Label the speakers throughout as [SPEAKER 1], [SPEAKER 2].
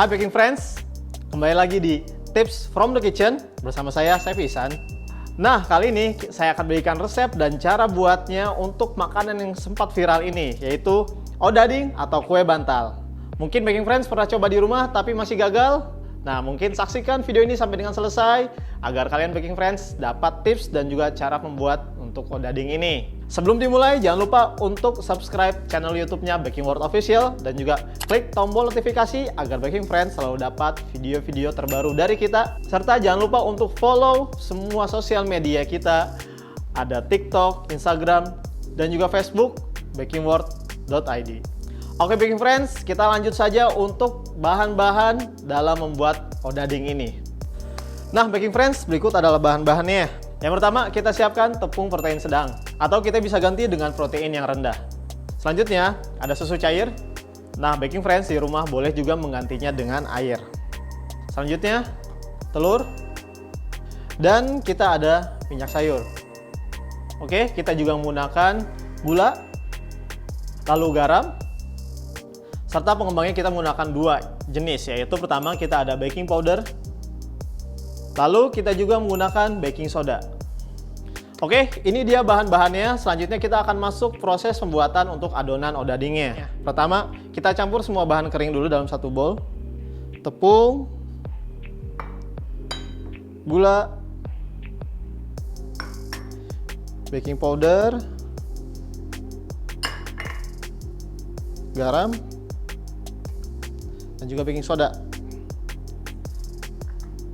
[SPEAKER 1] Hai baking friends, kembali lagi di Tips from the Kitchen bersama saya, Chef Ihsan. Nah, kali ini saya akan berikan resep dan cara buatnya untuk makanan yang sempat viral ini, yaitu odading atau kue bantal. Mungkin baking friends pernah coba di rumah tapi masih gagal? Nah, mungkin saksikan video ini sampai dengan selesai agar kalian baking friends dapat tips dan juga cara membuat untuk odading ini. Sebelum dimulai, jangan lupa untuk subscribe channel YouTube-nya Baking World Official dan juga klik tombol notifikasi agar baking friends selalu dapat video-video terbaru dari kita. Serta jangan lupa untuk follow semua sosial media kita. Ada TikTok, Instagram, dan juga Facebook bakingworld.id. Oke baking friends, kita lanjut saja untuk bahan-bahan dalam membuat odading ini. Nah baking friends, berikut adalah bahan-bahannya. Yang pertama, kita siapkan tepung protein sedang, atau kita bisa ganti dengan protein yang rendah. Selanjutnya, ada susu cair. Nah, baking friends di rumah boleh juga menggantinya dengan air. Selanjutnya, telur. Dan kita ada minyak sayur. Oke, kita juga menggunakan gula, lalu garam, serta pengembangnya kita menggunakan dua jenis, yaitu pertama kita ada baking powder, lalu kita juga menggunakan baking soda. Oke, ini dia bahan-bahannya. Selanjutnya kita akan masuk proses pembuatan untuk adonan odadingnya. Pertama, kita campur semua bahan kering dulu dalam satu bowl. Tepung, gula, baking powder, garam, dan juga baking soda.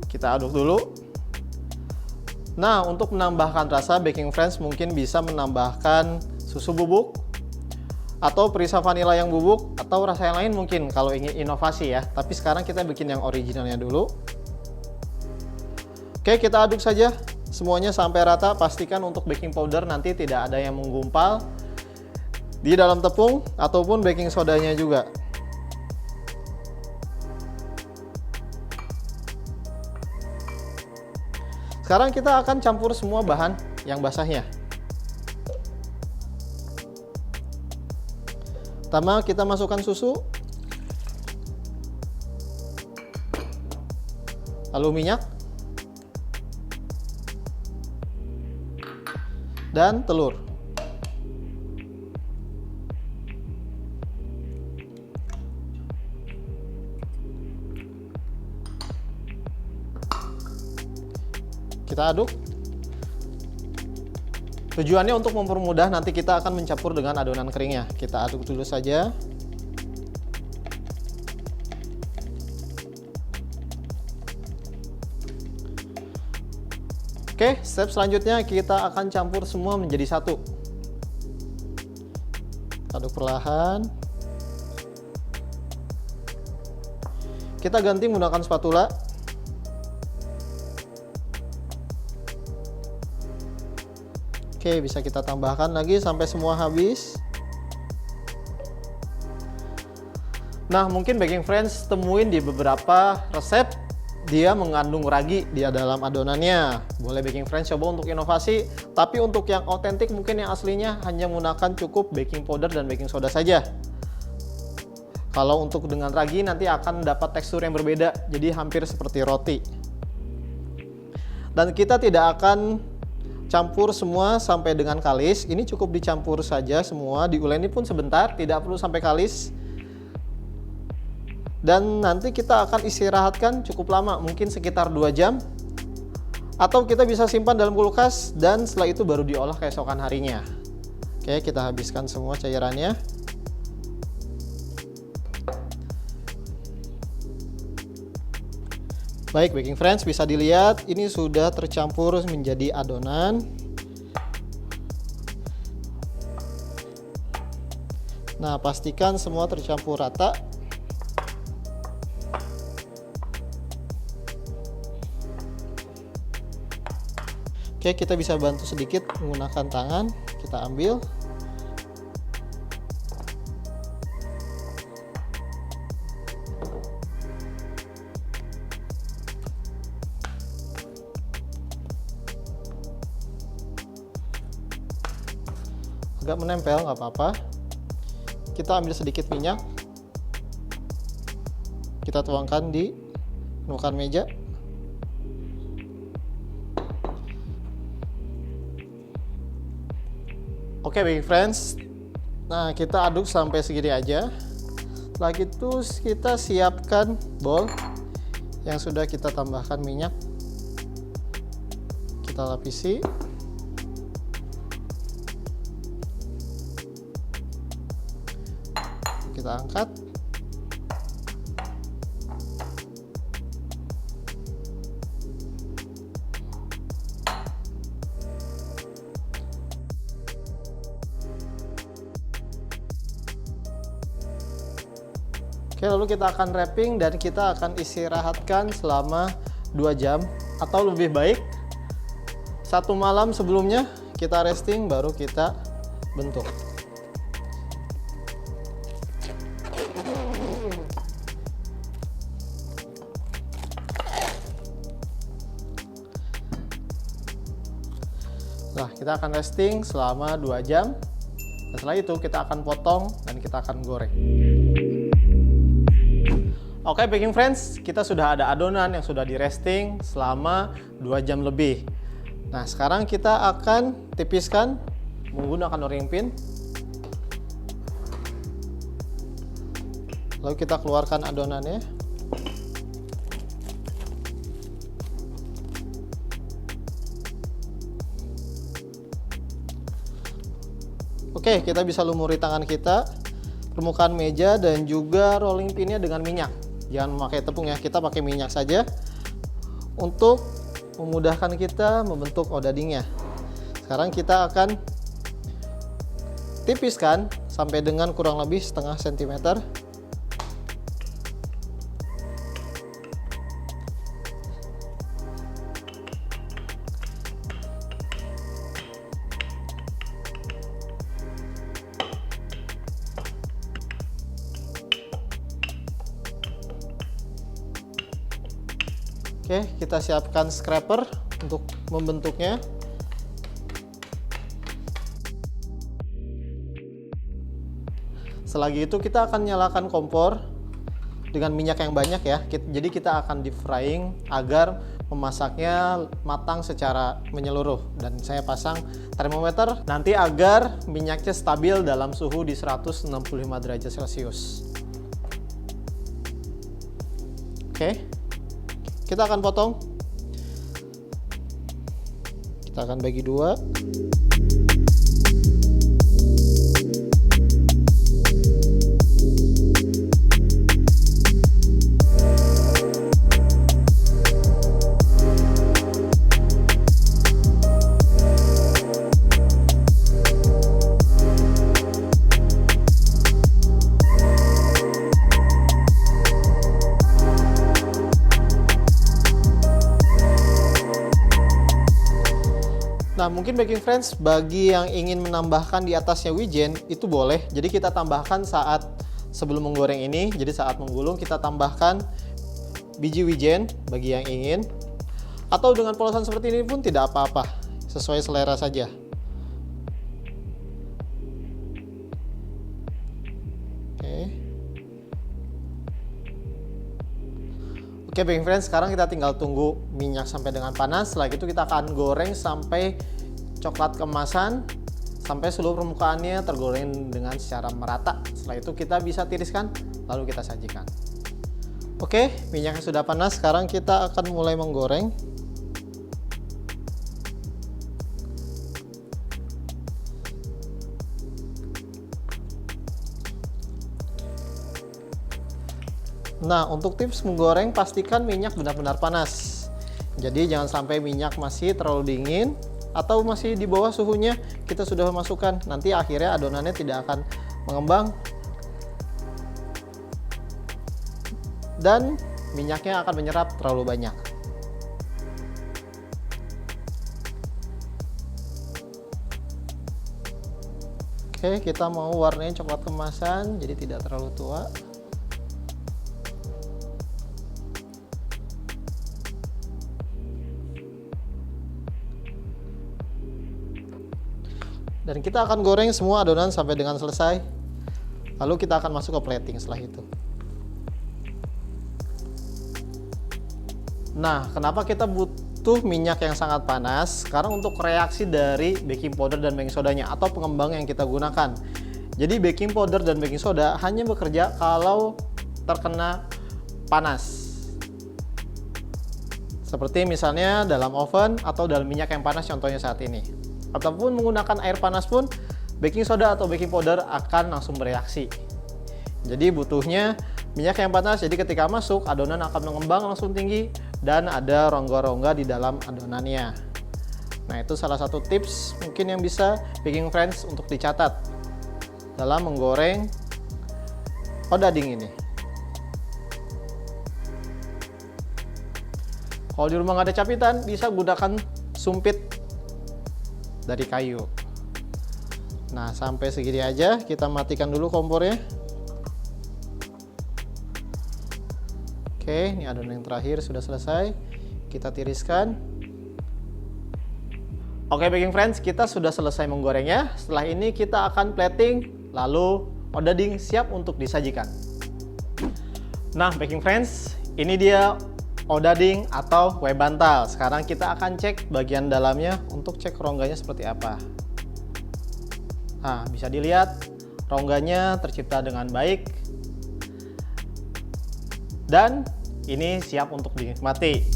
[SPEAKER 1] Kita aduk dulu. Nah, untuk menambahkan rasa, baking friends mungkin bisa menambahkan susu bubuk atau perisa vanila yang bubuk atau rasa yang lain mungkin kalau ingin inovasi ya. Tapi sekarang kita bikin yang originalnya dulu. Oke, kita aduk saja semuanya sampai rata. Pastikan untuk baking powder nanti tidak ada yang menggumpal di dalam tepung ataupun baking sodanya juga. Sekarang kita akan campur semua bahan yang basahnya. Pertama kita masukkan susu, lalu minyak, dan telur. Kita aduk. Tujuannya untuk mempermudah, nanti kita akan mencampur dengan adonan keringnya. Kita aduk dulu saja. Oke, step selanjutnya kita akan campur semua menjadi satu. Aduk perlahan. Kita ganti menggunakan spatula. Oke, bisa kita tambahkan lagi sampai semua habis. Nah, mungkin baking friends temuin di beberapa resep dia mengandung ragi di dalam adonannya. Boleh baking friends coba untuk inovasi, tapi untuk yang otentik mungkin yang aslinya hanya menggunakan cukup baking powder dan baking soda saja. Kalau untuk dengan ragi nanti akan dapat tekstur yang berbeda, jadi hampir seperti roti. Dan kita tidak akan campur semua sampai dengan kalis. Ini cukup dicampur saja semua, diuleni pun sebentar, tidak perlu sampai kalis. Dan nanti kita akan istirahatkan cukup lama, mungkin sekitar 2 jam. Atau kita bisa simpan dalam kulkas dan setelah itu baru diolah keesokan harinya. Oke, kita habiskan semua cairannya. Baik baking friends, bisa dilihat ini sudah tercampur menjadi adonan. Nah, pastikan semua tercampur rata. Oke, kita bisa bantu sedikit menggunakan tangan. Kita ambil. Agak menempel, nggak apa-apa. Kita ambil sedikit minyak. kita tuangkan di permukaan meja. Oke, baik friends. Nah, kita aduk sampai segini aja. Setelah itu kita siapkan bowl yang sudah kita tambahkan minyak. Kita lapisi. Kita angkat. Oke, lalu kita akan wrapping dan kita akan istirahatkan selama 2 jam atau lebih baik 1 malam sebelumnya kita resting baru kita bentuk. Nah, kita akan resting selama 2 jam. Dan setelah itu kita akan potong dan kita akan goreng. Oke, baking friends, kita sudah ada adonan yang sudah di resting selama 2 jam lebih. Nah, sekarang kita akan tipiskan menggunakan rolling pin. Lalu kita keluarkan adonannya. Oke, kita bisa lumuri tangan kita, permukaan meja dan juga rolling pinnya dengan minyak. Jangan memakai tepung ya, kita pakai minyak saja untuk memudahkan kita membentuk odadingnya. Sekarang kita akan tipiskan sampai dengan kurang lebih setengah sentimeter. Oke, kita siapkan scraper untuk membentuknya. Selagi itu kita akan nyalakan kompor dengan minyak yang banyak ya. Jadi kita akan deep frying agar memasaknya matang secara menyeluruh. Dan saya pasang termometer nanti agar minyaknya stabil dalam suhu di 165 derajat Celcius. Oke. Kita akan potong. Kita akan bagi 2. Nah, mungkin baking friends bagi yang ingin menambahkan di atasnya wijen itu boleh. Jadi kita tambahkan saat sebelum menggoreng ini. Jadi saat menggulung kita tambahkan biji wijen bagi yang ingin. Atau dengan polosan seperti ini pun tidak apa-apa. Sesuai selera saja. Oke, baking friends, sekarang kita tinggal tunggu minyak sampai dengan panas. Setelah itu kita akan goreng sampai coklat keemasan, sampai seluruh permukaannya tergoreng dengan secara merata. Setelah itu kita bisa tiriskan, lalu kita sajikan. Oke, minyaknya sudah panas. Sekarang kita akan mulai menggoreng. Nah, untuk tips menggoreng, pastikan minyak benar-benar panas. Jadi jangan sampai minyak masih terlalu dingin atau masih di bawah suhunya kita sudah masukkan. Nanti akhirnya adonannya tidak akan mengembang dan minyaknya akan menyerap terlalu banyak. Oke, kita mau warnanya coklat keemasan, jadi tidak terlalu tua. Dan kita akan goreng semua adonan sampai dengan selesai. Lalu kita akan masuk ke plating setelah itu. Nah, kenapa kita butuh minyak yang sangat panas? Karena untuk reaksi dari baking powder dan baking sodanya atau pengembang yang kita gunakan. Jadi baking powder dan baking soda hanya bekerja kalau terkena panas. Seperti misalnya dalam oven atau dalam minyak yang panas contohnya saat ini. Ataupun menggunakan air panas pun baking soda atau baking powder akan langsung bereaksi. Jadi butuhnya minyak yang panas, jadi ketika masuk adonan akan mengembang langsung tinggi dan ada rongga-rongga di dalam adonannya. Nah, itu salah satu tips mungkin yang bisa baking friends untuk dicatat dalam menggoreng odading ini. Kalau di rumah nggak ada capitan, bisa gunakan sumpit dari kayu. Nah, sampai segini aja, kita matikan dulu kompornya. Oke, ini adonan yang terakhir sudah selesai. Kita tiriskan. Oke, baking friends, kita sudah selesai menggorengnya. Setelah ini kita akan plating, lalu odading siap untuk disajikan. Nah, baking friends, ini dia odading atau kue bantal. Sekarang kita akan cek bagian dalamnya untuk cek rongganya seperti apa. Nah, bisa dilihat rongganya tercipta dengan baik. Dan ini siap untuk dinikmati.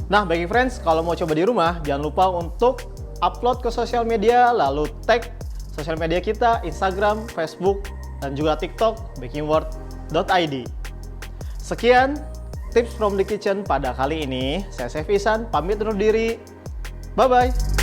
[SPEAKER 1] Nah, baking friends, kalau mau coba di rumah, jangan lupa untuk upload ke sosial media, lalu tag sosial media kita, Instagram, Facebook, dan juga TikTok, bakingworld.id. Sekian tips from the kitchen pada kali ini. Saya Chef Ihsan, pamit undur diri. Bye-bye.